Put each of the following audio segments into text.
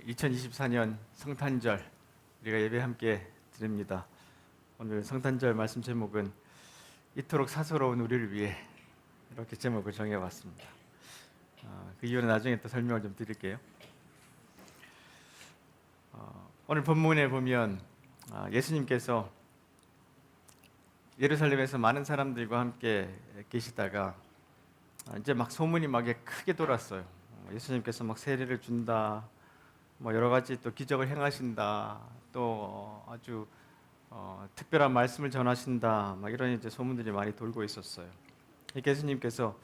2024년 성탄절 우리가 예배 함께 드립니다. 오늘 성탄절 말씀 제목은 이토록 사소로운 우리를 위해 이렇게 제목을 정해봤습니다. 그 이유는 나중에 또 설명을 좀 드릴게요. 오늘 본문에 보면 예수님께서 예루살렘에서 많은 사람들과 함께 계시다가 이제 막 소문이 막 크게 돌았어요. 예수님께서 막 세례를 준다, 뭐 여러 가지 또 기적을 행하신다, 또 아주 특별한 말씀을 전하신다, 막 이런 이제 소문들이 많이 돌고 있었어요. 예수님께서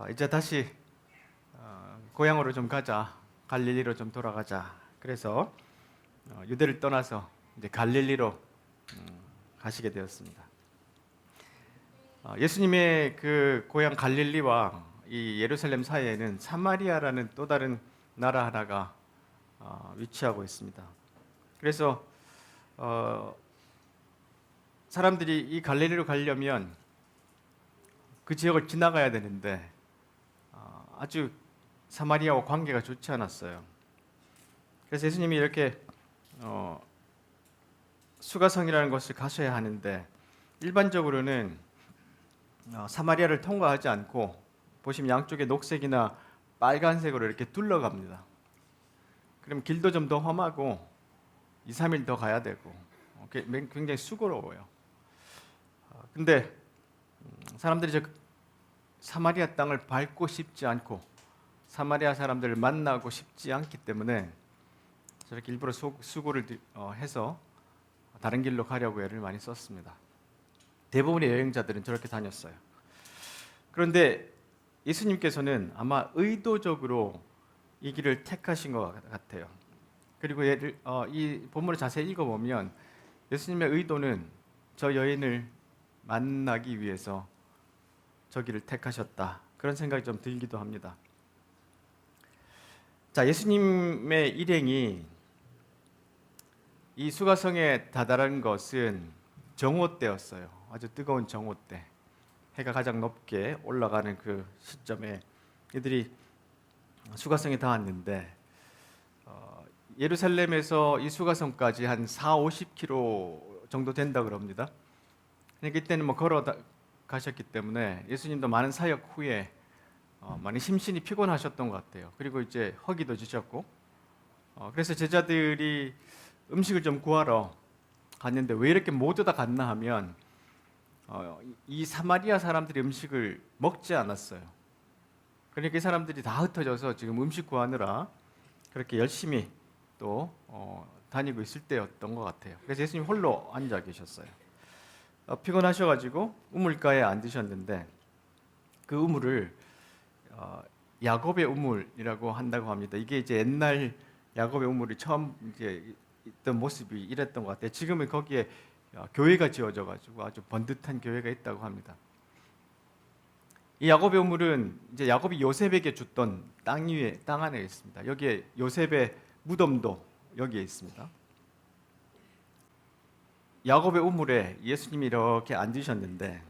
이제 다시 고향으로 좀 가자, 갈릴리로 좀 돌아가자. 그래서 유대를 떠나서 이제 갈릴리로 가시게 되었습니다. 예수님의 그 고향 갈릴리와 이 예루살렘 사이에는 사마리아라는 또 다른 나라 하나가 위치하고 있습니다. 그래서 사람들이 이 갈릴리로 가려면 그 지역을 지나가야 되는데 아주 사마리아와 관계가 좋지 않았어요. 그래서 예수님이 이렇게 수가성이라는 곳을 가셔야 하는데 일반적으로는 사마리아를 통과하지 않고 보시면 양쪽에 녹색이나 빨간색으로 이렇게 둘러갑니다. 그럼 길도 좀 더 험하고 2, 3일 더 가야 되고 굉장히 수고로워요. 근데 사람들이 저 사마리아 땅을 밟고 싶지 않고 사마리아 사람들을 만나고 싶지 않기 때문에 저렇게 일부러 수고를 해서 다른 길로 가려고 애를 많이 썼습니다. 대부분의 여행자들은 저렇게 다녔어요. 그런데 예수님께서는 아마 의도적으로 이 길을 택하신 것 같아요. 그리고 이 본문을 자세히 읽어보면 예수님의 의도는 저 여인을 만나기 위해서 저 길을 택하셨다, 그런 생각이 좀 들기도 합니다. 자, 예수님의 일행이 이 수가성에 다다른 것은 정오 때였어요. 아주 뜨거운 정오 때, 해가 가장 높게 올라가는 그 시점에 이들이 수가성에 닿았는데 예루살렘에서 이 수가성까지 한 4-50km 정도 된다 그럽니다. 그러니까 이때는 뭐 걸어 가셨기 때문에 예수님도 많은 사역 후에 많이 심신이 피곤하셨던 것 같아요. 그리고 이제 허기도 지셨고 그래서 제자들이 음식을 좀 구하러 갔는데 왜 이렇게 모두 다 갔나 하면 이 사마리아 사람들이 음식을 먹지 않았어요. 그러니까 이 사람들이 다 흩어져서 지금 음식 구하느라 그렇게 열심히 또 다니고 있을 때였던 것 같아요. 그래서 예수님 홀로 앉아 계셨어요. 피곤하셔가지고 우물가에 앉으셨는데 그 우물을 야곱의 우물이라고 한다고 합니다. 이게 이제 옛날 야곱의 우물이 처음 이제 있던 모습이 이랬던 것 같아요. 지금은 거기에 교회가 지어져가지고 아주 번듯한 교회가 있다고 합니다. 이 야곱의 우물은 이제 야곱이 요셉에게 줬던 땅 안에 있습니다. 여기에 요셉의 무덤도 여기에 있습니다. 야곱의 우물에 예수님이 이렇게 앉으셨는데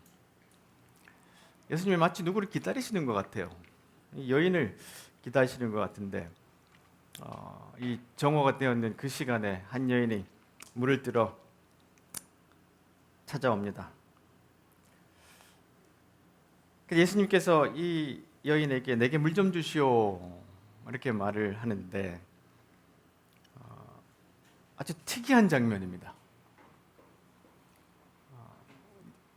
예수님이 마치 누구를 기다리시는 것 같아요. 이 여인을 기다리시는 것 같은데 이 정오가 되었는 그 시간에 한 여인이 물을 들어 찾아옵니다. 예수님께서 이 여인에게 내게 물 좀 주시오 이렇게 말을 하는데 아주 특이한 장면입니다.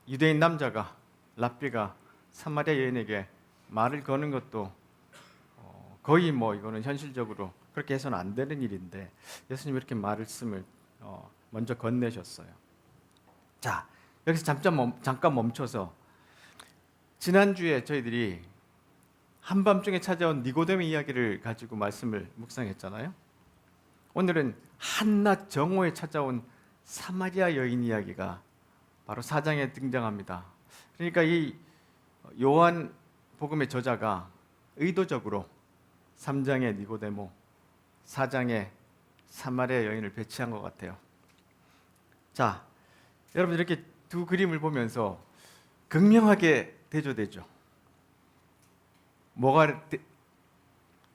유대인 남자가 랍비가 사마리아 여인에게 말을 거는 것도 거의 뭐 이거는 현실적으로 그렇게 해서는 안 되는 일인데 예수님이 이렇게 말씀을 먼저 건네셨어요. 자, 여기서 잠깐 멈춰서 지난주에 저희들이 한밤중에 찾아온 니고데모 이야기를 가지고 말씀을 묵상했잖아요. 오늘은 한낮 정오에 찾아온 사마리아 여인 이야기가 바로 4장에 등장합니다. 그러니까 이 요한 복음의 저자가 의도적으로 3장에 니고데모, 4장에 사마리아 여인을 배치한 것 같아요. 자, 여러분 이렇게 두 그림을 보면서 극명하게 대조되죠. 뭐가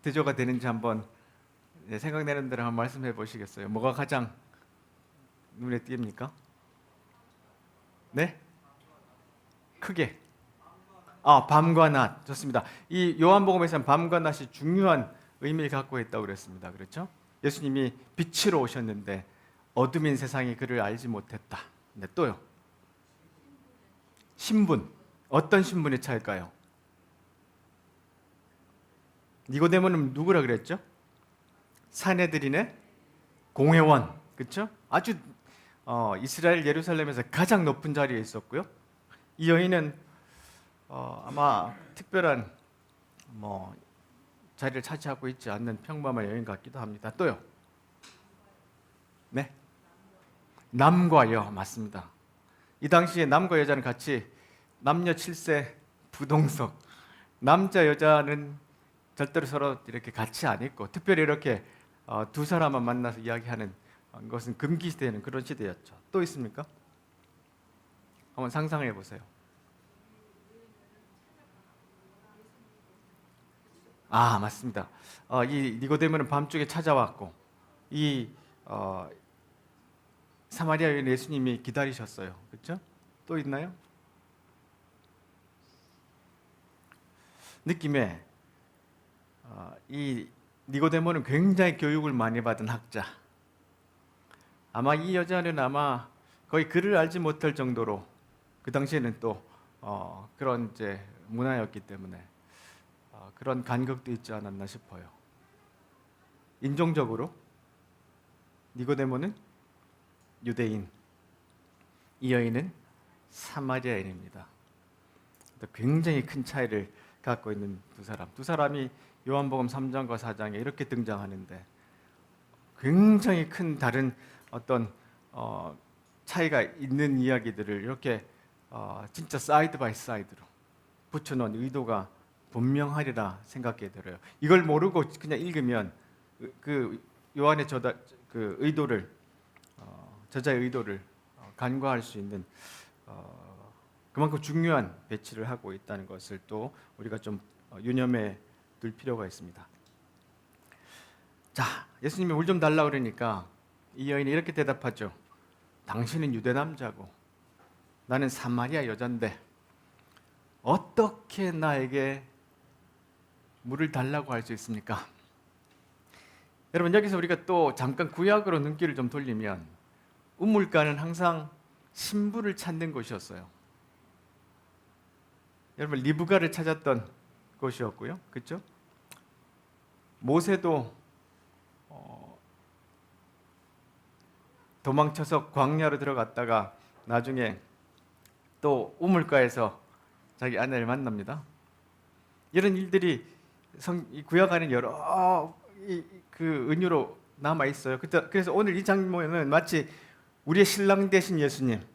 대조가 되는지 한번 네, 생각나는 대로 한번 말씀해 보시겠어요? 뭐가 가장 눈에 띕니까? 네? 크게. 밤과 낮. 좋습니다. 이 요한복음에서는 밤과 낮이 중요한 의미를 갖고 있다고 그랬습니다. 그렇죠? 예수님이 빛으로 오셨는데 어둠인 세상이 그를 알지 못했다. 네, 또요. 신분. 어떤 신분의 차일까요? 니고데모는 누구라 그랬죠? 산헤드린의 공회원. 그렇죠? 아주 이스라엘 예루살렘에서 가장 높은 자리에 있었고요. 이 여인은 아마 특별한 뭐 자리를 차지하고 있지 않는 평범한 여인 같기도 합니다. 또요. 네. 남과 여 맞습니다. 이 당시에 남과 여자는 같이 남녀 7세 부동석. 남자 여자는 절대로 서로 이렇게 같이 안 있고 특별히 이렇게 두 사람만 만나서 이야기하는 것은 금기시되는 그런 시대였죠. 또 있습니까? 한번 상상해 보세요. 맞습니다. 이 니고데모는 밤중에 찾아왔고 이 사마리아 여인 예수님이 기다리셨어요. 그렇죠? 또 있나요? 느낌에 이 니고데모는 굉장히 교육을 많이 받은 학자. 아마 이 여자는 아마 거의 글을 알지 못할 정도로 그 당시에는 또 그런 이제 문화였기 때문에 그런 간극도 있지 않았나 싶어요. 인종적으로 니고데모는 유대인, 이 여인은 사마리아인입니다. 굉장히 큰 차이를 갖고 있는 두 사람이 요한복음 3장과 4장에 이렇게 등장하는데 굉장히 큰 다른 어떤 차이가 있는 이야기들을 이렇게 진짜 사이드 바이 사이드로 붙여놓은 의도가 분명하리라 생각이 들어요. 이걸 모르고 그냥 읽으면 그 요한의 그 의도를 저자의 의도를 간과할 수 있는 그만큼 중요한 배치를 하고 있다는 것을 또 우리가 좀 유념해 둘 필요가 있습니다. 자, 예수님이 물 좀 달라 그러니까 이 여인이 이렇게 대답하죠. 당신은 유대 남자고 나는 사마리아 여잔데 어떻게 나에게 물을 달라고 할 수 있습니까? 여러분, 여기서 우리가 또 잠깐 구약으로 눈길을 좀 돌리면 우물가는 항상 신부를 찾는 곳이었어요. 여러분, 리브가를 찾았던 곳이었고요. 그렇죠? 모세도 도망쳐서 광야로 들어갔다가 나중에 또 우물가에서 자기 아내를 만납니다. 이런 일들이 구약 안에 여러 그 은유로 남아 있어요. 그래서 오늘 이 장면은 마치 우리의 신랑 되신 예수님,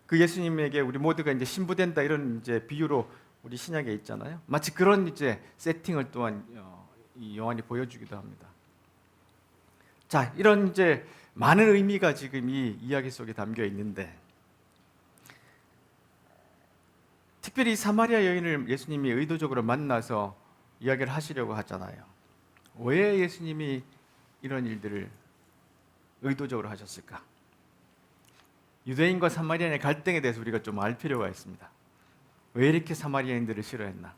그 예수님에게 우리 모두가 이제 신부된다 이런 이제 비유로 우리 신약에 있잖아요. 마치 그런 이제 세팅을 또한 이 요한이 보여주기도 합니다. 자, 이런 이제 많은 의미가 지금 이 이야기 속에 담겨 있는데, 특별히 사마리아 여인을 예수님이 의도적으로 만나서 이야기를 하시려고 하잖아요. 왜 예수님이 이런 일들을 의도적으로 하셨을까? 유대인과 사마리아인의 갈등에 대해서 우리가 좀 알 필요가 있습니다. 왜 이렇게 사마리아인들을 싫어했나?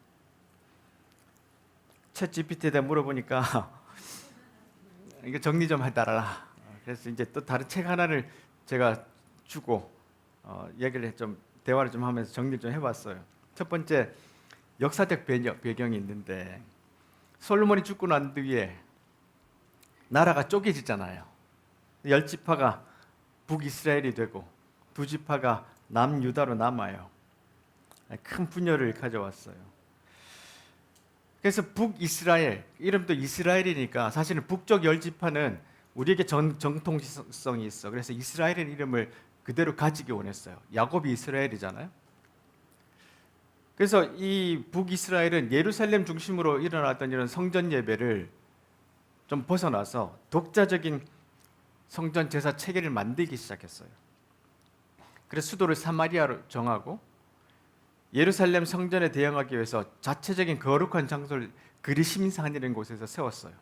챗 GPT에다 물어보니까 이거 정리 좀 해달라. 그래서 이제 또 다른 책 하나를 제가 주고 얘기를 좀 대화를 좀 하면서 정리를 좀 해봤어요. 첫 번째, 역사적 배경이 있는데 솔로몬이 죽고 난 뒤에 나라가 쪼개지잖아요. 10지파가 북이스라엘이 되고 2지파가 남유다로 남아요. 큰 분열을 가져왔어요. 그래서 북이스라엘, 이름도 이스라엘이니까 사실은 북쪽 10지파는 우리에게 정통성이 있어. 그래서 이스라엘의 이름을 그대로 가지기 원했어요. 야곱이 이스라엘이잖아요. 그래서 이 북이스라엘은 예루살렘 중심으로 일어났던 이런 성전 예배를 좀 벗어나서 독자적인 성전 제사 체계를 만들기 시작했어요. 그래서 수도를 사마리아로 정하고 예루살렘 성전에 대응하기 위해서 자체적인 거룩한 장소를 그리심산이라는 곳에서 세웠어요.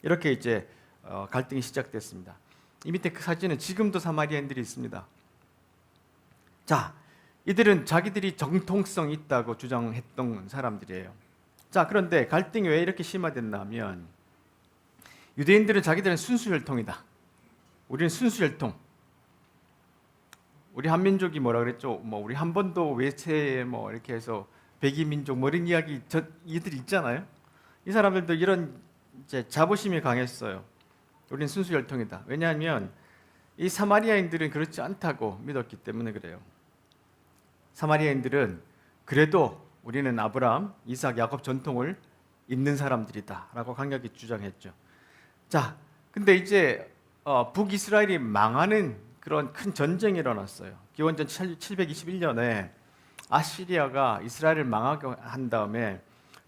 이렇게 이제 갈등이 시작됐습니다. 이 밑에 그 사진은 지금도 사마리아인들이 있습니다. 자, 이들은 자기들이 정통성 있다고 주장했던 사람들이에요. 자, 그런데 갈등이 왜 이렇게 심화됐나 하면 유대인들은 자기들은 순수혈통이다. 우리는 순수혈통. 우리 한민족이 뭐라 그랬죠? 뭐 우리 한 번도 외세에 뭐 이렇게 해서 백이민족 뭐 이런 이야기 이들 있잖아요. 이 사람들도 이런 이제 자부심이 강했어요. 우리는 순수혈통이다. 왜냐하면 이 사마리아인들은 그렇지 않다고 믿었기 때문에 그래요. 사마리아인들은 그래도 우리는 아브라함, 이삭, 야곱 전통을 잇는 사람들이다라고 강력히 주장했죠. 자, 근데 이제 북이스라엘이 망하는 그런 큰 전쟁이 일어났어요. 기원전 721년에 아시리아가 이스라엘을 망하게 한 다음에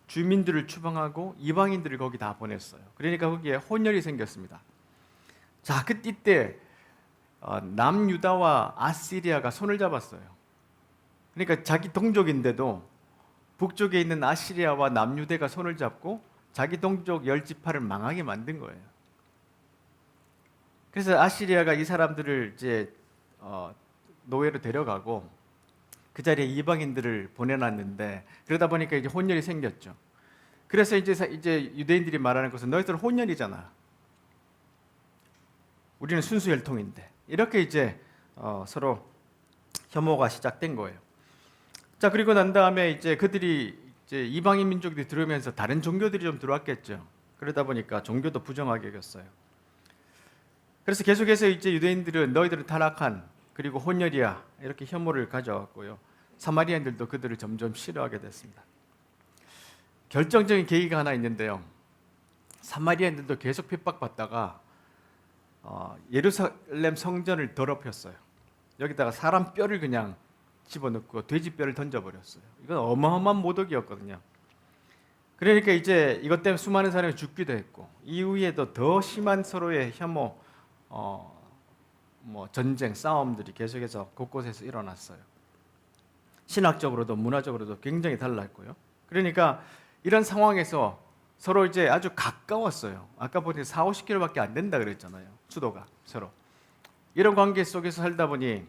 주민들을 추방하고 이방인들을 거기 다 보냈어요. 그러니까 거기에 혼혈이 생겼습니다. 자, 이때 남유다와 아시리아가 손을 잡았어요. 그러니까 자기 동족인데도 북쪽에 있는 아시리아와 남유대가 손을 잡고 자기 동족 10지파를 망하게 만든 거예요. 그래서 아시리아가 이 사람들을 이제 노예로 데려가고 그 자리에 이방인들을 보내놨는데 그러다 보니까 이제 혼혈이 생겼죠. 그래서 이제 유대인들이 말하는 것은 너희들 혼혈이잖아. 우리는 순수혈통인데 이렇게 이제 서로 혐오가 시작된 거예요. 자, 그리고 난 다음에 이제 그들이 이제 이방인 민족들이 들어오면서 다른 종교들이 좀 들어왔겠죠. 그러다 보니까 종교도 부정하게 여겼어요. 그래서 계속해서 이제 유대인들은 너희들은 타락한 그리고 혼혈이야 이렇게 혐오를 가져왔고요. 사마리아인들도 그들을 점점 싫어하게 됐습니다. 결정적인 계기가 하나 있는데요. 사마리아인들도 계속 핍박받다가 예루살렘 성전을 더럽혔어요. 여기다가 사람 뼈를 그냥 집어넣고 돼지 뼈를 던져버렸어요. 이건 어마어마한 모독이었거든요. 그러니까 이제 이것 때문에 수많은 사람이 죽기도 했고 이후에도 더 심한 서로의 혐오, 전쟁, 싸움들이 계속해서 곳곳에서 일어났어요. 신학적으로도 문화적으로도 굉장히 달랐고요. 그러니까 이런 상황에서 서로 이제 아주 가까웠어요. 아까 보니 40-50km밖에 안 된다 그랬잖아요. 수도가 서로. 이런 관계 속에서 살다 보니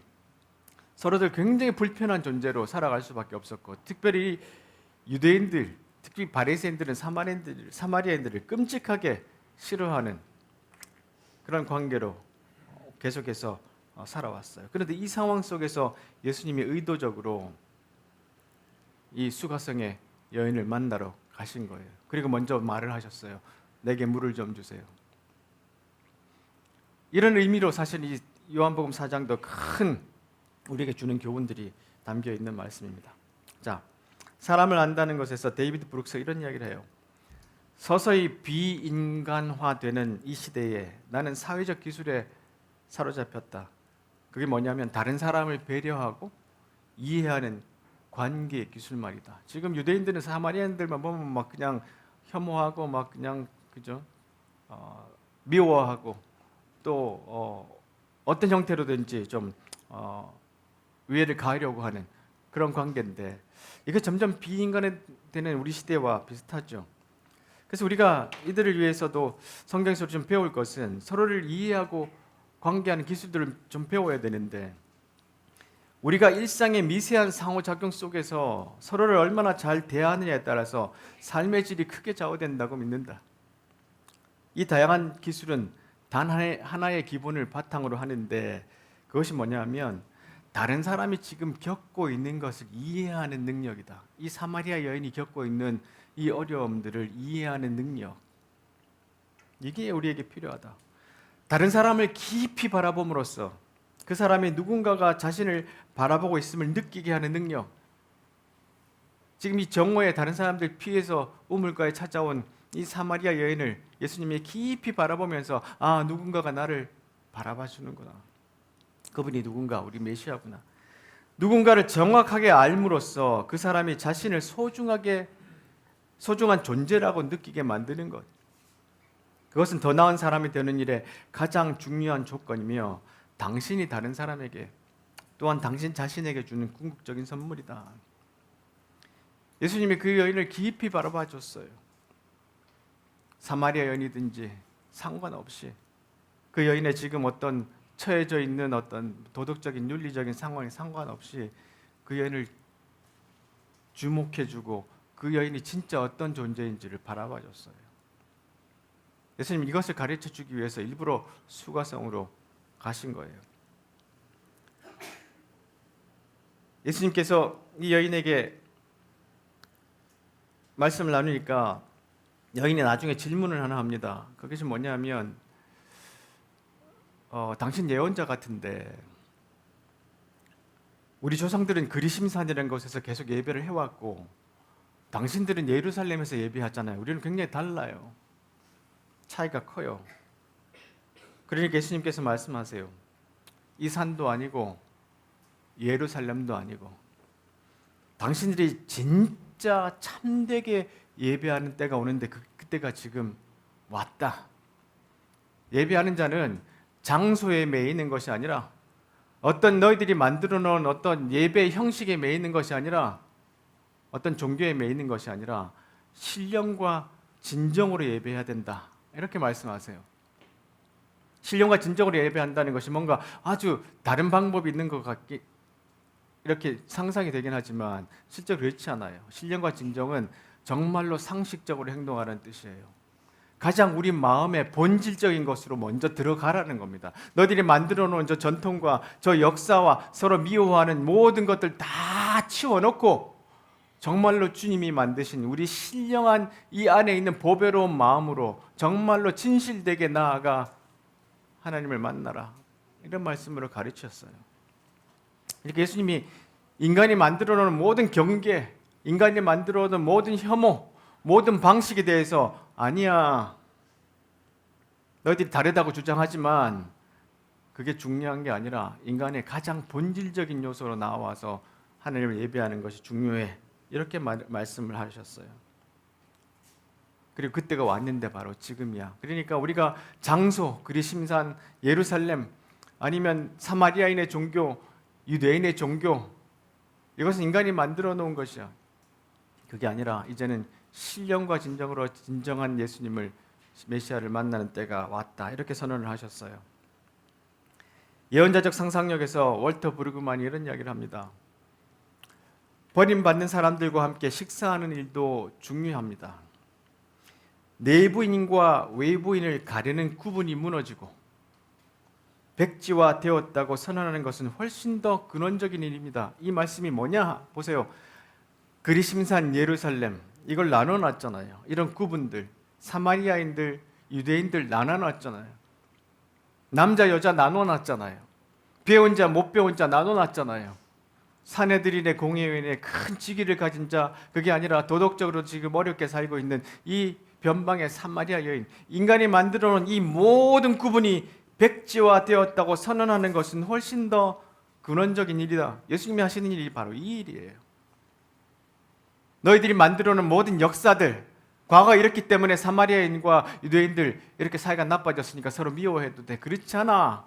서로들 굉장히 불편한 존재로 살아갈 수밖에 없었고 특별히 유대인들, 특히 바리새인들은 사마리아인들을 끔찍하게 싫어하는 그런 관계로 계속해서 살아왔어요. 그런데 이 상황 속에서 예수님이 의도적으로 이 수가성의 여인을 만나러 가신 거예요. 그리고 먼저 말을 하셨어요. 내게 물을 좀 주세요. 이런 의미로 사실 이 요한복음 4장도 큰 우리에게 주는 교훈들이 담겨 있는 말씀입니다. 자, 사람을 안다는 것에서 데이비드 브룩스가 이런 이야기를 해요. 서서히 비인간화되는 이 시대에 나는 사회적 기술에 사로잡혔다. 그게 뭐냐면 다른 사람을 배려하고 이해하는 관계 기술 말이다. 지금 유대인들은 사마리아인들만 보면 막 그냥 혐오하고 막 그냥 그죠? 미워하고 또 어떤 형태로든지 좀 위해를 가하려고 하는 그런 관계인데 이게 점점 비인간화되는 우리 시대와 비슷하죠. 그래서 우리가 이들을 위해서도 성경에서 좀 배울 것은 서로를 이해하고 관계하는 기술들을 좀 배워야 되는데 우리가 일상의 미세한 상호작용 속에서 서로를 얼마나 잘 대하느냐에 따라서 삶의 질이 크게 좌우된다고 믿는다. 이 다양한 기술은 단 하나의 기본을 바탕으로 하는데 그것이 뭐냐면 다른 사람이 지금 겪고 있는 것을 이해하는 능력이다. 이 사마리아 여인이 겪고 있는 이 어려움들을 이해하는 능력. 이게 우리에게 필요하다. 다른 사람을 깊이 바라봄으로써 그 사람이 누군가가 자신을 바라보고 있음을 느끼게 하는 능력. 지금 이 정오에 다른 사람들 피해서 우물가에 찾아온 이 사마리아 여인을 예수님이 깊이 바라보면서 아, 누군가가 나를 바라봐 주는구나. 그분이 누군가, 우리 메시아구나. 누군가를 정확하게 알므로써 그 사람이 자신을 소중한 존재라고 느끼게 만드는 것. 그것은 더 나은 사람이 되는 일에 가장 중요한 조건이며 당신이 다른 사람에게 또한 당신 자신에게 주는 궁극적인 선물이다. 예수님이 그 여인을 깊이 바라봐 줬어요. 사마리아 여인이든지 상관없이 그 여인의 지금 어떤 처해져 있는 어떤 도덕적인 윤리적인 상황에 상관없이 그 여인을 주목해주고 그 여인이 진짜 어떤 존재인지를 바라봐줬어요. 예수님 이것을 가르쳐주기 위해서 일부러 수가성으로 가신 거예요. 예수님께서 이 여인에게 말씀을 나누니까 여인이 나중에 질문을 하나 합니다. 그것이 뭐냐면 당신 예언자 같은데 우리 조상들은 그리심산이라는 곳에서 계속 예배를 해왔고 당신들은 예루살렘에서 예배하잖아요. 우리는 굉장히 달라요. 차이가 커요. 그러니까 예수님께서 말씀하세요. 이 산도 아니고 예루살렘도 아니고 당신들이 진짜 참되게 예배하는 때가 오는데 그때가 지금 왔다. 예배하는 자는 장소에 매이는 것이 아니라 어떤 너희들이 만들어 놓은 어떤 예배 형식에 매이는 것이 아니라 어떤 종교에 매이는 것이 아니라 신령과 진정으로 예배해야 된다. 이렇게 말씀하세요. 신령과 진정으로 예배한다는 것이 뭔가 아주 다른 방법이 있는 것 같기 이렇게 상상이 되긴 하지만 실제 그렇지 않아요. 신령과 진정은 정말로 상식적으로 행동하라는 뜻이에요. 가장 우리 마음의 본질적인 것으로 먼저 들어가라는 겁니다. 너희들이 만들어 놓은 저 전통과 저 역사와 서로 미워하는 모든 것들 다 치워놓고 정말로 주님이 만드신 우리 신령한 이 안에 있는 보배로운 마음으로 정말로 진실되게 나아가 하나님을 만나라. 이런 말씀으로 가르쳤어요. 이렇게 예수님이 인간이 만들어 놓은 모든 경계, 인간이 만들어 놓은 모든 혐오, 모든 방식에 대해서 아니야. 너희들이 다르다고 주장하지만 그게 중요한 게 아니라 인간의 가장 본질적인 요소로 나와서 하나님을 예배하는 것이 중요해. 이렇게 말씀을 하셨어요. 그리고 그때가 왔는데 바로 지금이야. 그러니까 우리가 장소, 그리심산, 예루살렘 아니면 사마리아인의 종교, 유대인의 종교 이것은 인간이 만들어 놓은 것이야. 그게 아니라 이제는 신령과 진정으로 진정한 예수님을 메시아를 만나는 때가 왔다. 이렇게 선언을 하셨어요. 예언자적 상상력에서 월터 브루그만이 이런 이야기를 합니다. 버림받는 사람들과 함께 식사하는 일도 중요합니다. 내부인과 외부인을 가르는 구분이 무너지고 백지화 되었다고 선언하는 것은 훨씬 더 근원적인 일입니다. 이 말씀이 뭐냐? 보세요. 그리심산 예루살렘 이걸 나눠놨잖아요. 이런 구분들 사마리아인들 유대인들 나눠놨잖아요. 남자 여자 나눠놨잖아요. 배운 자 못 배운 자 나눠놨잖아요. 사내들인의 공회인의 큰 직위를 가진 자 그게 아니라 도덕적으로 지금 어렵게 살고 있는 이 변방의 사마리아 여인 인간이 만들어 놓은 이 모든 구분이 백지화 되었다고 선언하는 것은 훨씬 더 근원적인 일이다. 예수님이 하시는 일이 바로 이 일이에요. 너희들이 만들어 놓은 모든 역사들 과거 이렇기 때문에 사마리아인과 유대인들 이렇게 사이가 나빠졌으니까 서로 미워해도 돼. 그렇지 않아.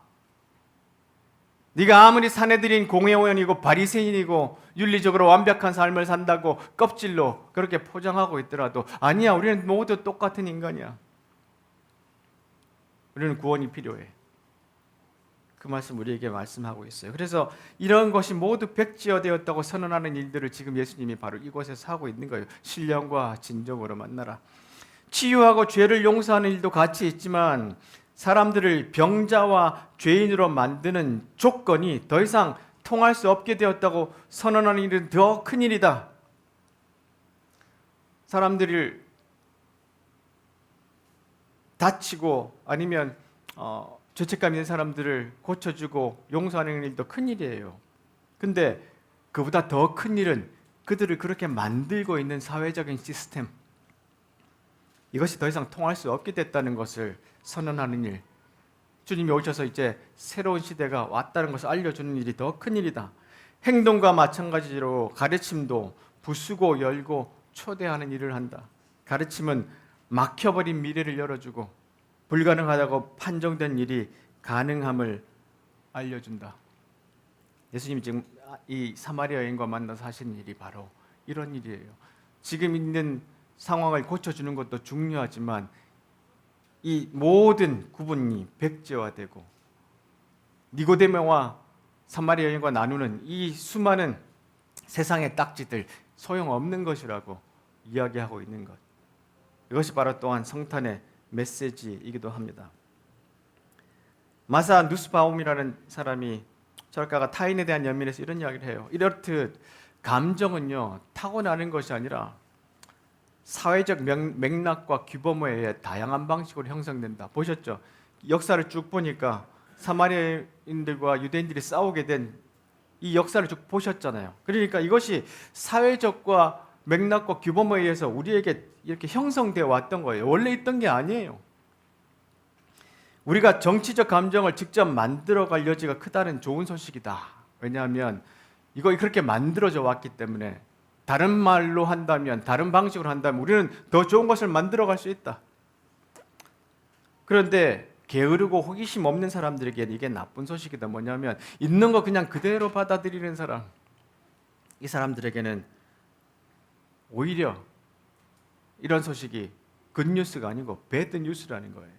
네가 아무리 사내들인 공회원이고 바리새인이고 윤리적으로 완벽한 삶을 산다고 껍질로 그렇게 포장하고 있더라도 아니야. 우리는 모두 똑같은 인간이야. 우리는 구원이 필요해. 그 말씀 우리에게 말씀하고 있어요. 그래서 이런 것이 모두 백지화되었다고 선언하는 일들을 지금 예수님이 바로 이곳에서 하고 있는 거예요. 신령과 진정으로 만나라. 치유하고 죄를 용서하는 일도 같이 있지만 사람들을 병자와 죄인으로 만드는 조건이 더 이상 통할 수 없게 되었다고 선언하는 일은 더 큰 일이다. 사람들을 다치고 아니면 죄책감 있는 사람들을 고쳐주고 용서하는 일도 큰 일이에요. 근데 그보다 더 큰 일은 그들을 그렇게 만들고 있는 사회적인 시스템 이것이 더 이상 통할 수 없게 됐다는 것을 선언하는 일. 주님이 오셔서 이제 새로운 시대가 왔다는 것을 알려주는 일이 더 큰 일이다. 행동과 마찬가지로 가르침도 부수고 열고 초대하는 일을 한다. 가르침은 막혀버린 미래를 열어주고 불가능하다고 판정된 일이 가능함을 알려준다. 예수님이 지금 이 사마리아 여인과 만나서 하시는 일이 바로 이런 일이에요. 지금 있는 상황을 고쳐주는 것도 중요하지만 이 모든 구분이 백제화되고 니고데모와 사마리아 여인과 나누는 이 수많은 세상의 딱지들 소용없는 것이라고 이야기하고 있는 것. 이것이 바로 또한 성탄의 메시지이기도 합니다. 마사 누스바움이라는 사람이 철학가가 타인에 대한 연민에서 이런 이야기를 해요. 이렇듯 감정은요 타고나는 것이 아니라 사회적 맥락과 규범에 의해 다양한 방식으로 형성된다. 보셨죠? 역사를 쭉 보니까 사마리아인들과 유대인들이 싸우게 된 이 역사를 쭉 보셨잖아요. 그러니까 이것이 사회적과 맥락과 규범에 의해서 우리에게 이렇게 형성되어 왔던 거예요. 원래 있던 게 아니에요. 우리가 정치적 감정을 직접 만들어갈 여지가 크다는 좋은 소식이다. 왜냐하면 이거 그렇게 만들어져 왔기 때문에 다른 말로 한다면, 다른 방식으로 한다면 우리는 더 좋은 것을 만들어갈 수 있다. 그런데 게으르고 호기심 없는 사람들에게 이게 나쁜 소식이다. 뭐냐면 있는 거 그냥 그대로 받아들이는 사람, 이 사람들에게는 오히려 이런 소식이 굿뉴스가 아니고 배드뉴스라는 거예요.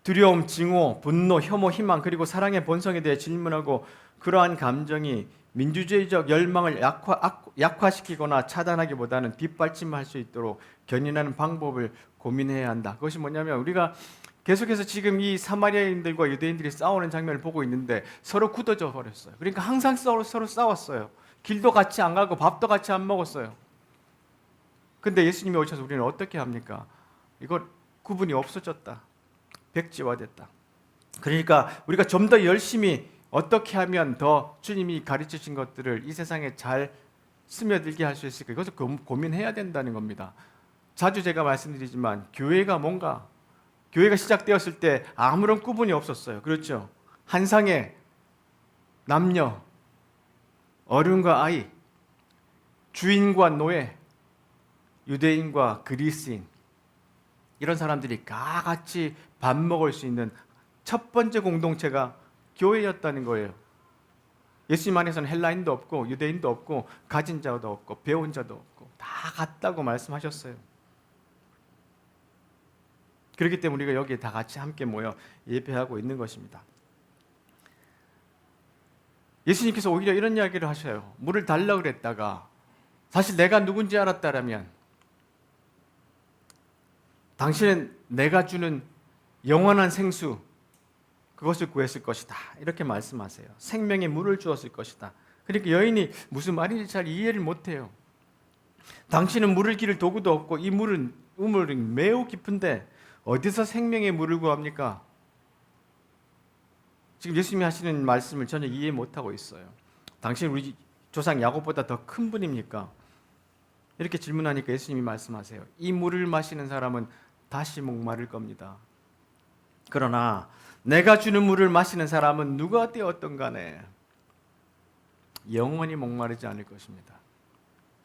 두려움, 징후, 분노, 혐오, 희망 그리고 사랑의 본성에 대해 질문하고 그러한 감정이 민주주의적 열망을 약화시키거나 차단하기보다는 뒷받침할 수 있도록 견인하는 방법을 고민해야 한다. 그것이 뭐냐면 우리가 계속해서 지금 이 사마리아인들과 유대인들이 싸우는 장면을 보고 있는데 서로 굳어져 버렸어요. 그러니까 항상 서로 싸웠어요. 길도 같이 안 가고 밥도 같이 안 먹었어요. 근데 예수님이 오셔서 우리는 어떻게 합니까? 이거 구분이 없어졌다. 백지화됐다. 그러니까 우리가 좀 더 열심히 어떻게 하면 더 주님이 가르치신 것들을 이 세상에 잘 스며들게 할 수 있을까? 이것을 고민해야 된다는 겁니다. 자주 제가 말씀드리지만 교회가 시작되었을 때 아무런 구분이 없었어요. 그렇죠? 한상에 남녀, 어른과 아이, 주인과 노예, 유대인과 그리스인 이런 사람들이 다 같이 밥 먹을 수 있는 첫 번째 공동체가 교회였다는 거예요. 예수님 안에서는 헬라인도 없고 유대인도 없고 가진 자도 없고 배운 자도 없고 다 같다고 말씀하셨어요. 그렇기 때문에 우리가 여기에 다 같이 함께 모여 예배하고 있는 것입니다. 예수님께서 오히려 이런 이야기를 하셔요. 물을 달라고 그랬다가 사실 내가 누군지 알았다라면 당신은 내가 주는 영원한 생수 그것을 구했을 것이다. 이렇게 말씀하세요. 생명의 물을 주었을 것이다. 그러니까 여인이 무슨 말인지 잘 이해를 못해요. 당신은 물을 기를 도구도 없고 이 우물은 매우 깊은데 어디서 생명의 물을 구합니까? 지금 예수님이 하시는 말씀을 전혀 이해 못하고 있어요. 당신 우리 조상 야곱보다 더 큰 분입니까? 이렇게 질문하니까 예수님이 말씀하세요. 이 물을 마시는 사람은 다시 목마를 겁니다. 그러나 내가 주는 물을 마시는 사람은 누가 되었든 간에 영원히 목마르지 않을 것입니다.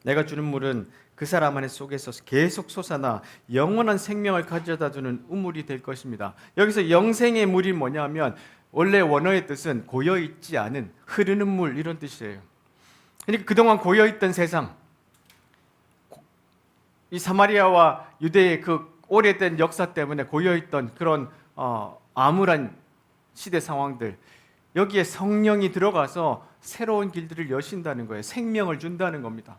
내가 주는 물은 그 사람 안에 속에서 계속 솟아나 영원한 생명을 가져다주는 우물이 될 것입니다. 여기서 영생의 물이 뭐냐면 원래 원어의 뜻은 고여있지 않은 흐르는 물 이런 뜻이에요. 그러니까 그동안 고여있던 세상, 이 사마리아와 유대의 그 오래된 역사 때문에 고여있던 그런 암울한 시대 상황들, 여기에 성령이 들어가서 새로운 길들을 여신다는 거예요. 생명을 준다는 겁니다.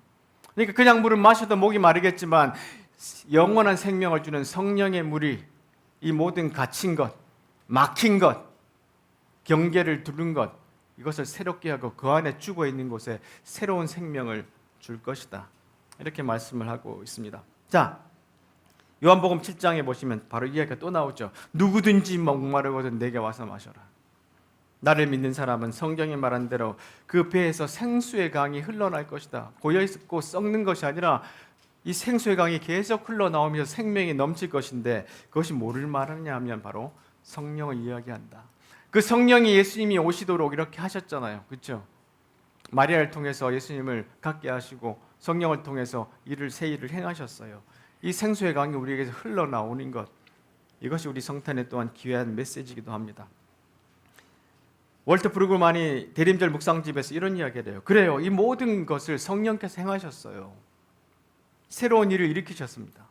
그러니까 그냥 물을 마셔도 목이 마르겠지만 영원한 생명을 주는 성령의 물이 이 모든 갇힌 것, 막힌 것, 경계를 두른 것, 이것을 새롭게 하고 그 안에 죽어 있는 곳에 새로운 생명을 줄 것이다. 이렇게 말씀을 하고 있습니다. 자, 요한복음 7장에 보시면 바로 이야기가 또 나오죠. 누구든지 목마르거든 내게 와서 마셔라. 나를 믿는 사람은 성경이 말한 대로 그 배에서 생수의 강이 흘러날 것이다. 고여있고 썩는 것이 아니라 이 생수의 강이 계속 흘러나오면서 생명이 넘칠 것인데 그것이 뭐를 말하느냐 하면 바로 성령을 이야기한다. 그 성령이 예수님이 오시도록 이렇게 하셨잖아요. 그렇죠? 마리아를 통해서 예수님을 갖게 하시고 성령을 통해서 새 일을 행하셨어요. 이 생수의 강이 우리에게서 흘러나오는 것, 이것이 우리 성탄의 또한 귀한 메시지이기도 합니다. 월터 브루그만이 대림절 묵상집에서 이런 이야기를 해요. 그래요. 이 모든 것을 성령께서 행하셨어요. 새로운 일을 일으키셨습니다.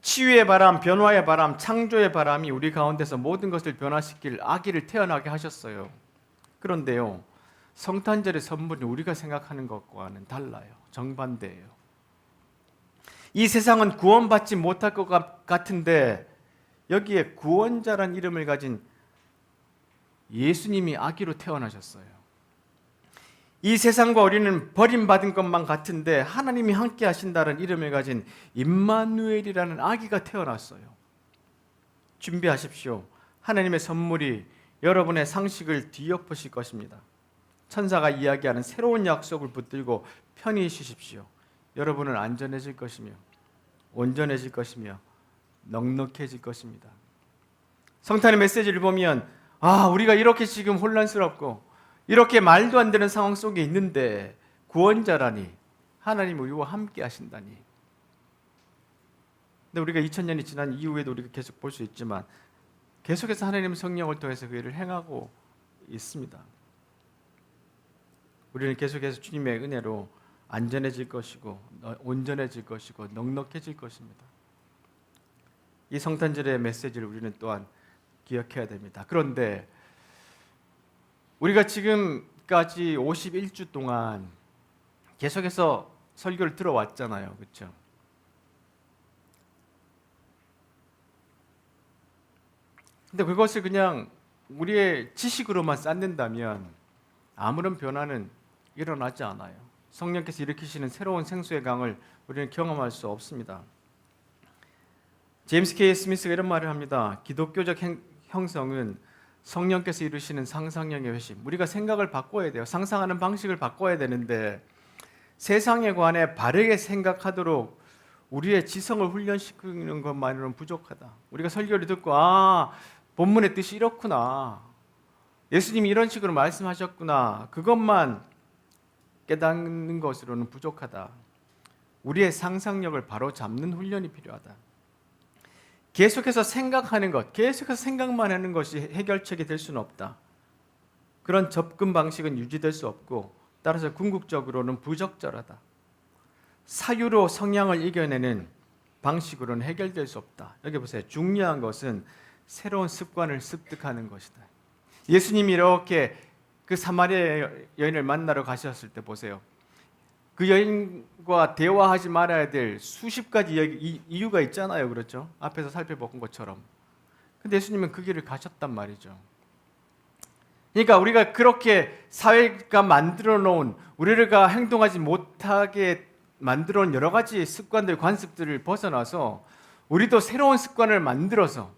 치유의 바람, 변화의 바람, 창조의 바람이 우리 가운데서 모든 것을 변화시킬 아기를 태어나게 하셨어요. 그런데요, 성탄절의 선물이 우리가 생각하는 것과는 달라요. 정반대예요. 이 세상은 구원받지 못할 것 같은데 여기에 구원자란 이름을 가진 예수님이 아기로 태어나셨어요. 이 세상과 우리는 버림받은 것만 같은데 하나님이 함께 하신다는 이름을 가진 임마누엘이라는 아기가 태어났어요. 준비하십시오. 하나님의 선물이 여러분의 상식을 뒤엎으실 것입니다. 천사가 이야기하는 새로운 약속을 붙들고 편히 쉬십시오. 여러분은 안전해질 것이며 온전해질 것이며 넉넉해질 것입니다. 성탄의 메시지를 보면 우리가 이렇게 지금 혼란스럽고 이렇게 말도 안 되는 상황 속에 있는데 구원자라니, 하나님 우리와 함께 하신다니. 근데 우리가 2000년이 지난 이후에도 우리가 계속 볼 수 있지만 계속해서 하나님의 성령을 통해서 그 일을 행하고 있습니다. 우리는 계속해서 주님의 은혜로 안전해질 것이고 온전해질 것이고 넉넉해질 것입니다. 이 성탄절의 메시지를 우리는 또한 기억해야 됩니다. 그런데 우리가 지금까지 51주 동안 계속해서 설교를 들어왔잖아요. 그렇죠? 근데 그것을 그냥 우리의 지식으로만 쌓는다면 아무런 변화는 일어나지 않아요. 성령께서 일으키시는 새로운 생수의 강을 우리는 경험할 수 없습니다. 제임스 K. 스미스가 이런 말을 합니다. 기독교적 형성은 성령께서 이루시는 상상력의 회심. 우리가 생각을 바꿔야 돼요. 상상하는 방식을 바꿔야 되는데 세상에 관해 바르게 생각하도록 우리의 지성을 훈련시키는 것만으로는 부족하다. 우리가 설교를 듣고 본문의 뜻이 이렇구나, 예수님이 이런 식으로 말씀하셨구나, 그것만 깨닫는 것으로는 부족하다. 우리의 상상력을 바로 잡는 훈련이 필요하다. 계속해서 생각하는 것, 계속해서 생각만 하는 것이 해결책이 될 수는 없다. 그런 접근 방식은 유지될 수 없고 따라서 궁극적으로는 부적절하다. 사유로 성향을 이겨내는 방식으로는 해결될 수 없다. 여기 보세요. 중요한 것은 새로운 습관을 습득하는 것이다. 예수님이 이렇게 그 사마리아 여인을 만나러 가셨을 때 보세요. 그 여인과 대화하지 말아야 될 수십 가지 이유가 있잖아요. 그렇죠? 앞에서 살펴본 것처럼. 근데 예수님은 그 길을 가셨단 말이죠. 그러니까 우리가 그렇게 사회가 만들어 놓은, 우리가 행동하지 못하게 만들어 놓은 여러 가지 습관들, 관습들을 벗어나서 우리도 새로운 습관을 만들어서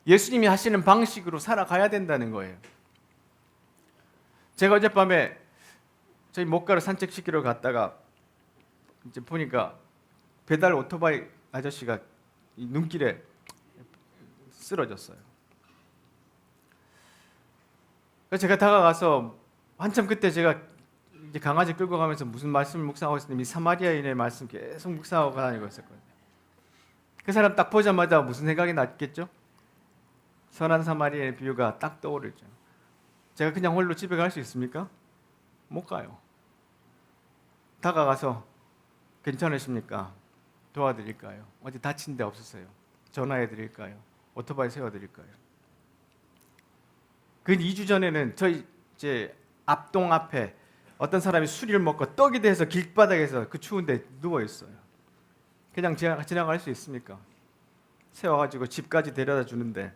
예수님이 하시는 방식으로 살아가야 된다는 거예요. 제가 어젯밤에 저희 목가를 산책시키러 갔다가 이제 보니까 배달 오토바이 아저씨가 눈길에 쓰러졌어요. 그래서 제가 다가가서 한참 그때 제가 이제 강아지 끌고 가면서 무슨 말씀을 묵상하고 있었는데 이 사마리아인의 말씀 계속 묵상하고 다니고 있었거든요. 그 사람 딱 보자마자 무슨 생각이 났겠죠? 선한 사마리아의 비유가 딱 떠오르죠. 제가 그냥 홀로 집에 갈 수 있습니까? 못 가요. 다가가서 괜찮으십니까? 도와드릴까요? 어디 다친 데 없으세요? 전화해 드릴까요? 오토바이 세워드릴까요? 그 2주 전에는 저희 이제 앞동 앞에 어떤 사람이 술을 먹고 떡이 돼서 길바닥에서 그 추운데 누워 있어요. 그냥 지나갈 수 있습니까? 세워가지고 집까지 데려다 주는데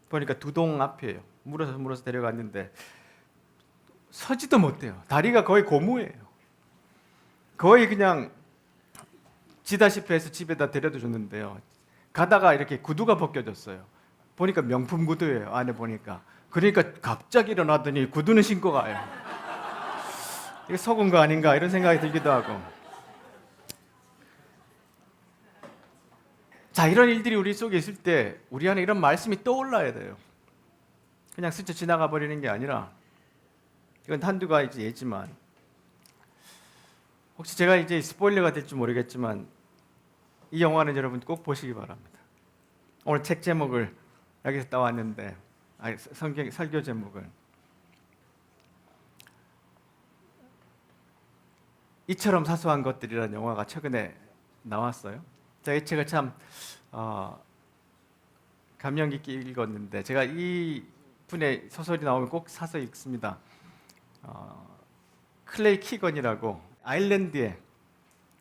보니까 두 동 앞이에요. 물어서 데려갔는데 서지도 못해요. 다리가 거의 고무예요. 거의 그냥 지다시피 해서 집에다 데려다 줬는데요. 가다가 이렇게 구두가 벗겨졌어요. 보니까 명품 구두예요. 안에 보니까. 그러니까 갑자기 일어나더니 구두는 신고 가요. 이게 속은 거 아닌가 이런 생각이 들기도 하고. 자, 이런 일들이 우리 속에 있을 때 우리 안에 이런 말씀이 떠올라야 돼요. 그냥 스쳐 지나가 버리는 게 아니라, 이건 한두 가지 예지만, 혹시 제가 이제 스포일러가 될지 모르겠지만 이 영화는 여러분 꼭 보시기 바랍니다. 오늘 책 제목을 여기서 따왔는데, 설교 제목을 이처럼 사소한 것들이라는 영화가 최근에 나왔어요. 제가 이 책을 참 감명 깊게 읽었는데 제가 이 분의 소설이 나오면 꼭 사서 읽습니다. 클레이 키건이라고 아일랜드의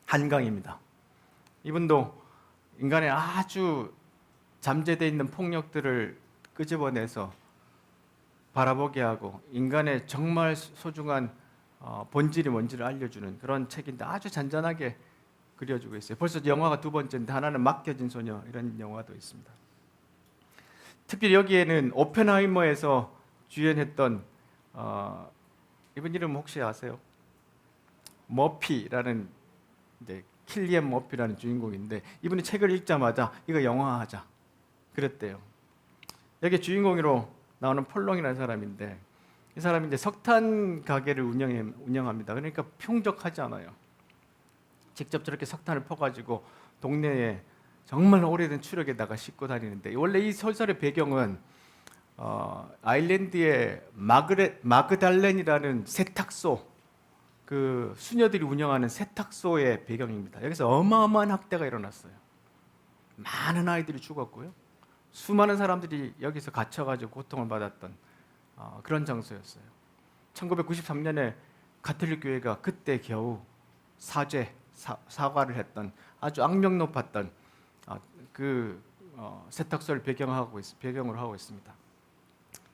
한강입니다. 이분도 인간의 아주 잠재되어 있는 폭력들을 끄집어내서 바라보게 하고 인간의 정말 소중한 본질이 뭔지를 알려주는 그런 책인데 아주 잔잔하게 그려주고 있어요. 벌써 영화가 2번째인데 하나는 맡겨진 소녀 이런 영화도 있습니다. 특히 여기에는 오펜하이머에서 주연했던 이분 이름 혹시 아세요? 머피라는 킬리안 머피라는 주인공인데 이분이 책을 읽자마자 이거 영화하자 그랬대요. 여기 주인공으로 나오는 폴롱이라는 사람인데 이 사람이 이제 석탄 가게를 운영합니다. 그러니까 풍족하지 않아요. 직접 저렇게 석탄을 퍼가지고 동네에 정말 오래된 추력에다가 싣고 다니는데 원래 이 소설의 배경은 아일랜드의 마그달렌이라는 세탁소 그 수녀들이 운영하는 세탁소의 배경입니다. 여기서 어마어마한 학대가 일어났어요. 많은 아이들이 죽었고요. 수많은 사람들이 여기서 갇혀가지고 고통을 받았던 그런 장소였어요. 1993년에 가톨릭 교회가 그때 겨우 사과를 했던 아주 악명 높았던 그 세탁소를 배경으로 하고 있습니다.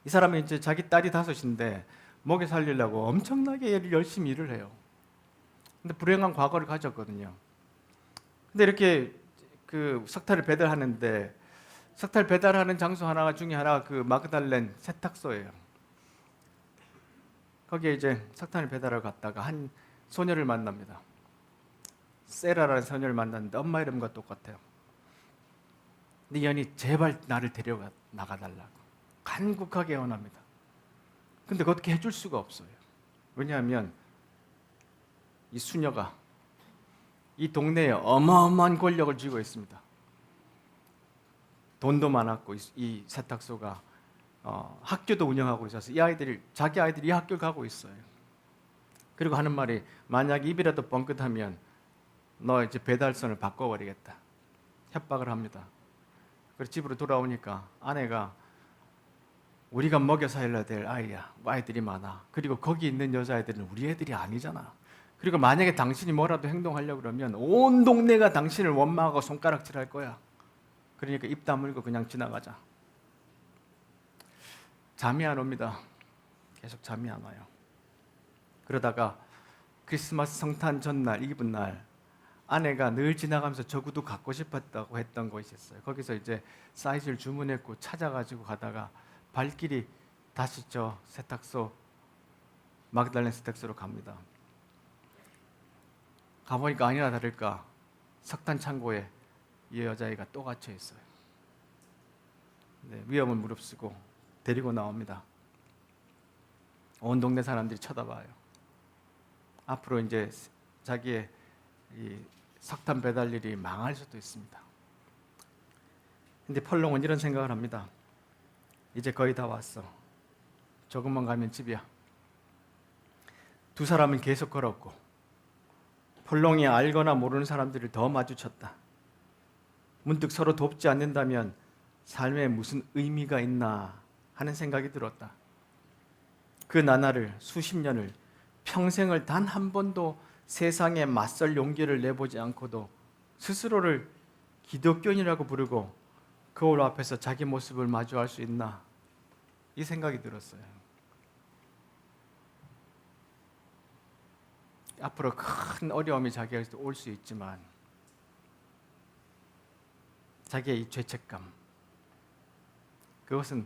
이 사람은 이제 자기 딸이 5인데 먹여 살리려고 엄청나게 열심히 일을 해요. 근데 불행한 과거를 가졌거든요. 근데 이렇게 그 석탄을 배달하는데 석탄을 배달하는 장소 중에 하나가 그 마그달렌 세탁소예요. 거기에 이제 석탄을 배달하러 갔다가 한 소녀를 만납니다. 세라라는 소녀를 만났는데 엄마 이름과 똑같아요. 근데 연이 제발 나를 데려가 나가달라고 간곡하게 원합니다. 근데 그렇게 해줄 수가 없어요. 왜냐하면 이 수녀가 이 동네에 어마어마한 권력을 쥐고 있습니다. 돈도 많았고 이 세탁소가 학교도 운영하고 있어서 자기 아이들이 이 학교를 가고 있어요. 그리고 하는 말이 만약 입이라도 뻥끗하면 너 이제 배달선을 바꿔버리겠다. 협박을 합니다. 그래서 집으로 돌아오니까 아내가 우리가 먹여 살려야 될 아이야. 아이들이 많아. 그리고 거기 있는 여자애들은 우리 애들이 아니잖아. 그리고 만약에 당신이 뭐라도 행동하려고 그러면 온 동네가 당신을 원망하고 손가락질할 거야. 그러니까 입 다물고 그냥 지나가자. 잠이 안 옵니다. 계속 잠이 안 와요. 그러다가 크리스마스 성탄 전날, 이브 날 아내가 늘 지나가면서 저 구두 갖고 싶었다고 했던 곳이 있어요. 거기서 이제 사이즈를 주문했고 찾아가지고 가다가 발길이 다시 저 세탁소 마그달렌 세탁소로 갑니다. 가보니까 아니나 다를까 석탄 창고에 이 여자애가 또 갇혀 있어요. 네, 위험을 무릅쓰고 데리고 나옵니다. 온 동네 사람들이 쳐다봐요. 앞으로 이제 자기의 이 석탄 배달 일이 망할 수도 있습니다. 근데 폴롱은 이런 생각을 합니다. 이제 거의 다 왔어. 조금만 가면 집이야. 2 사람은 계속 걸었고 폴롱이 알거나 모르는 사람들을 더 마주쳤다. 문득 서로 돕지 않는다면 삶에 무슨 의미가 있나 하는 생각이 들었다. 그 나날을 수십 년을 평생을 단 한 번도 세상에 맞설 용기를 내보지 않고도 스스로를 기독교인이라고 부르고 거울 앞에서 자기 모습을 마주할 수 있나 이 생각이 들었어요. 앞으로 큰 어려움이 자기에게 올 수 있지만 자기의 이 죄책감 그것은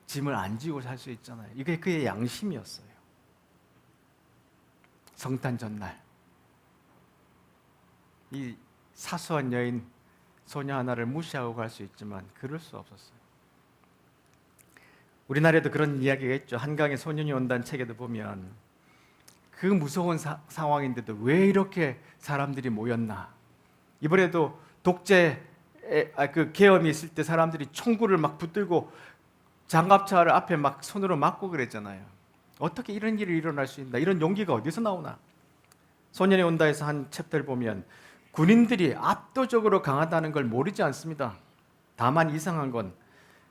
짐을 안 지고 살 수 있잖아요. 이게 그의 양심이었어요. 성탄 전날 이 사소한 여인 소녀 하나를 무시하고 갈 수 있지만 그럴 수 없었어요. 우리나라에도 그런 이야기가 있죠. 한강에 소년이 온다는 책에도 보면 그 무서운 상황인데도 왜 이렇게 사람들이 모였나. 이번에도 독재 그 계엄이 있을 때 사람들이 총구를 막 붙들고 장갑차를 앞에 막 손으로 막고 그랬잖아요. 어떻게 이런 일이 일어날 수 있나? 이런 용기가 어디서 나오나? 소년이 온다에서 한 챕터를 보면 군인들이 압도적으로 강하다는 걸 모르지 않습니다. 다만 이상한 건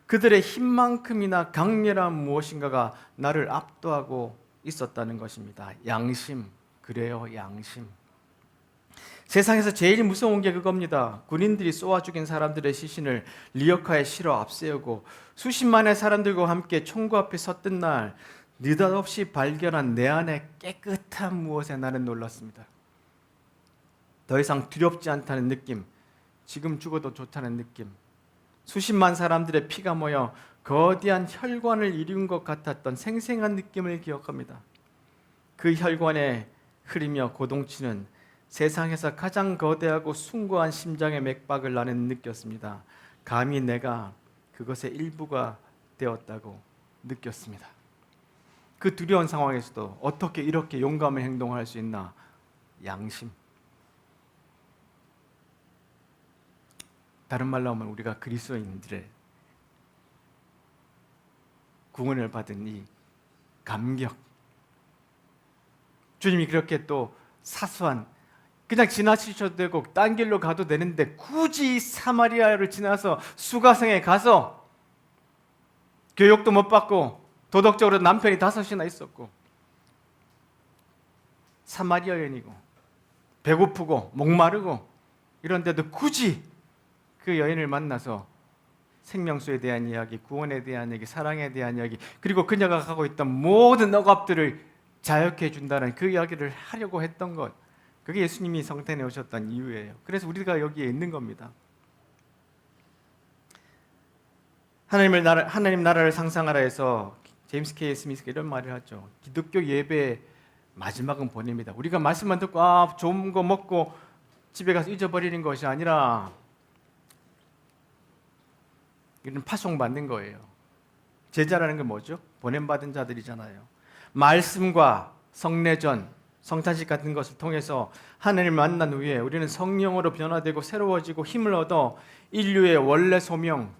그들의 힘만큼이나 강렬한 무엇인가가 나를 압도하고 있었다는 것입니다. 양심, 그래요, 양심. 세상에서 제일 무서운 게 그겁니다. 군인들이 쏘아 죽인 사람들의 시신을 리어카에 실어 앞세우고 수십만의 사람들과 함께 총구 앞에 섰던 날 느닷없이 발견한 내 안에 깨끗한 무엇에 나는 놀랐습니다. 더 이상 두렵지 않다는 느낌, 지금 죽어도 좋다는 느낌, 수십만 사람들의 피가 모여 거대한 혈관을 이룬 것 같았던 생생한 느낌을 기억합니다. 그 혈관에 흐르며 고동치는 세상에서 가장 거대하고 숭고한 심장의 맥박을 나는 느꼈습니다. 감히 내가 그것의 일부가 되었다고 느꼈습니다. 그 두려운 상황에서도 어떻게 이렇게 용감한 행동을 할 수 있나? 양심. 다른 말로 하면 우리가 그리스도인들의 구원을 받은 이 감격, 주님이 그렇게 또 사소한 그냥 지나치셔도 되고 딴 길로 가도 되는데 굳이 사마리아를 지나서 수가성에 가서 교육도 못 받고 도덕적으로 남편이 5이나 있었고 사마리아 여인이고 배고프고 목마르고 이런데도 굳이 그 여인을 만나서 생명수에 대한 이야기, 구원에 대한 이야기, 사랑에 대한 이야기, 그리고 그녀가 가고 있던 모든 억압들을 자유케 준다는 그 이야기를 하려고 했던 것, 그게 예수님이 성탄에 오셨던 이유예요. 그래서 우리가 여기에 있는 겁니다. 하나님 나라를 상상하라 해서 제임스 K. 스미스가 이런 말을 하죠. 기독교 예배의 마지막은 보냅니다. 우리가 말씀만 듣고 좋은 거 먹고 집에 가서 잊어버리는 것이 아니라 이런 파송받는 거예요. 제자라는 게 뭐죠? 보냄받은 자들이잖아요. 말씀과 성례전, 성탄식 같은 것을 통해서 하나님을 만난 후에 우리는 성령으로 변화되고 새로워지고 힘을 얻어 인류의 원래 소명,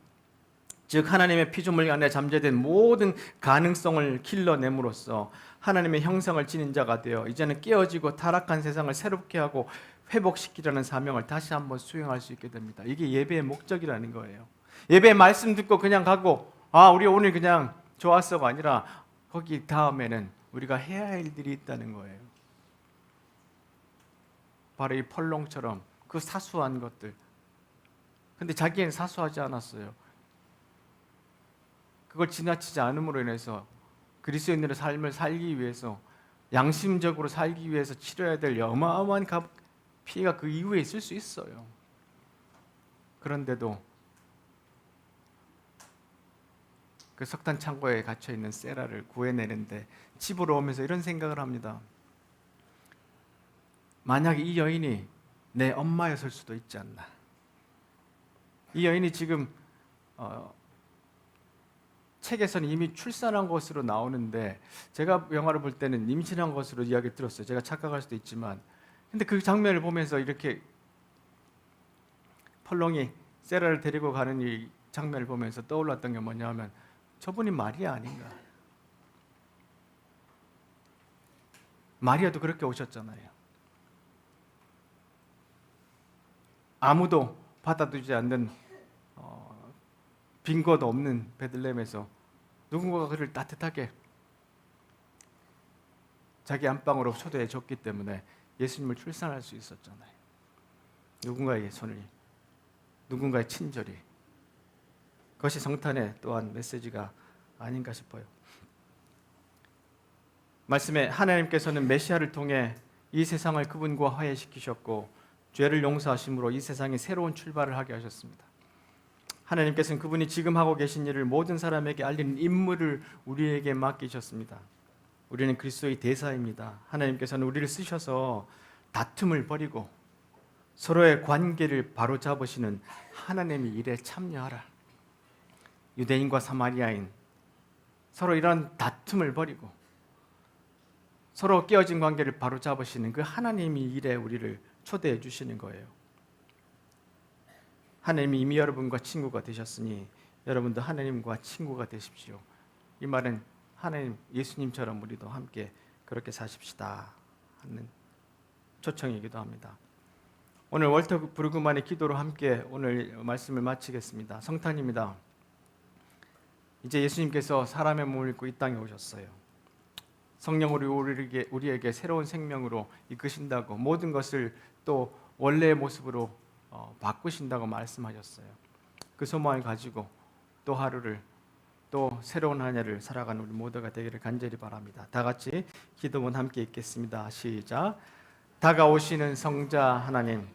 즉 하나님의 피조물 안에 잠재된 모든 가능성을 길러냄으로써 하나님의 형상을 지닌 자가 되어 이제는 깨어지고 타락한 세상을 새롭게 하고 회복시키려는 사명을 다시 한번 수행할 수 있게 됩니다. 이게 예배의 목적이라는 거예요. 예배 말씀 듣고 그냥 가고 우리 오늘 그냥 좋았어가 아니라 거기 다음에는 우리가 해야 할 일들이 있다는 거예요. 바로 이 펄롱처럼 그 사소한 것들. 근데 자기는 사소하지 않았어요. 그걸 지나치지 않음으로 인해서 그리스도인들의 삶을 살기 위해서, 양심적으로 살기 위해서 치러야 될 어마어마한 피해가 그 이후에 있을 수 있어요. 그런데도 그 석탄 창고에 갇혀 있는 세라를 구해내는데 집으로 오면서 이런 생각을 합니다. 만약에 이 여인이 내 엄마였을 수도 있지 않나. 이 여인이 지금 책에서는 이미 출산한 것으로 나오는데 제가 영화를 볼 때는 임신한 것으로 이야기 들었어요. 제가 착각할 수도 있지만, 근데 그 장면을 보면서 이렇게 펄롱이 세라를 데리고 가는 이 장면을 보면서 떠올랐던 게 뭐냐면 저분이 마리아 아닌가. 마리아도 그렇게 오셨잖아요. 아무도 받아두지 않는 빈곳 없는 베들레헴에서 누군가가 그를 따뜻하게 자기 안방으로 초대해 줬기 때문에 예수님을 출산할 수 있었잖아요. 누군가의 손이, 누군가의 친절이. 그것이 성탄의 또한 메시지가 아닌가 싶어요. 말씀에 하나님께서는 메시아를 통해 이 세상을 그분과 화해시키셨고 죄를 용서하심으로 이 세상에 새로운 출발을 하게 하셨습니다. 하나님께서는 그분이 지금 하고 계신 일을 모든 사람에게 알리는 임무를 우리에게 맡기셨습니다. 우리는 그리스도의 대사입니다. 하나님께서는 우리를 쓰셔서 다툼을 버리고 서로의 관계를 바로잡으시는 하나님의 일에 참여하라. 유대인과 사마리아인 서로 이런 다툼을 버리고 서로 깨어진 관계를 바로잡으시는 그 하나님의 일에 우리를 초대해 주시는 거예요. 하나님이 이미 여러분과 친구가 되셨으니 여러분도 하나님과 친구가 되십시오. 이 말은 하나님, 예수님처럼 우리도 함께 그렇게 사십시다 하는 초청이기도 합니다. 오늘 월터 브루그만의 기도로 함께 오늘 말씀을 마치겠습니다. 성탄입니다. 이제 예수님께서 사람의 몸을 입고 이 땅에 오셨어요. 성령으로 우리에게 새로운 생명으로 이끄신다고, 모든 것을 또 원래의 모습으로 바꾸신다고 말씀하셨어요. 그 소망을 가지고 또 하루를, 또 새로운 한 해를 살아가는 우리 모두가 되기를 간절히 바랍니다. 다 같이 기도문 함께 읽겠습니다. 시작. 다가오시는 성자 하나님,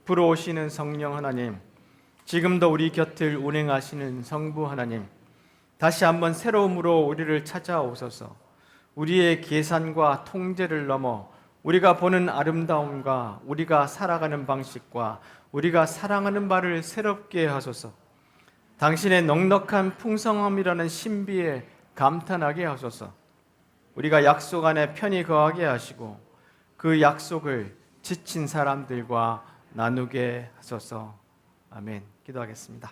불어오시는 성령 하나님, 지금도 우리 곁을 운행하시는 성부 하나님, 다시 한번 새로움으로 우리를 찾아오소서. 우리의 계산과 통제를 넘어 우리가 보는 아름다움과 우리가 살아가는 방식과 우리가 사랑하는 바를 새롭게 하소서. 당신의 넉넉한 풍성함이라는 신비에 감탄하게 하소서. 우리가 약속 안에 편히 거하게 하시고 그 약속을 지친 사람들과 나누게 하소서. 아멘. 기도하겠습니다.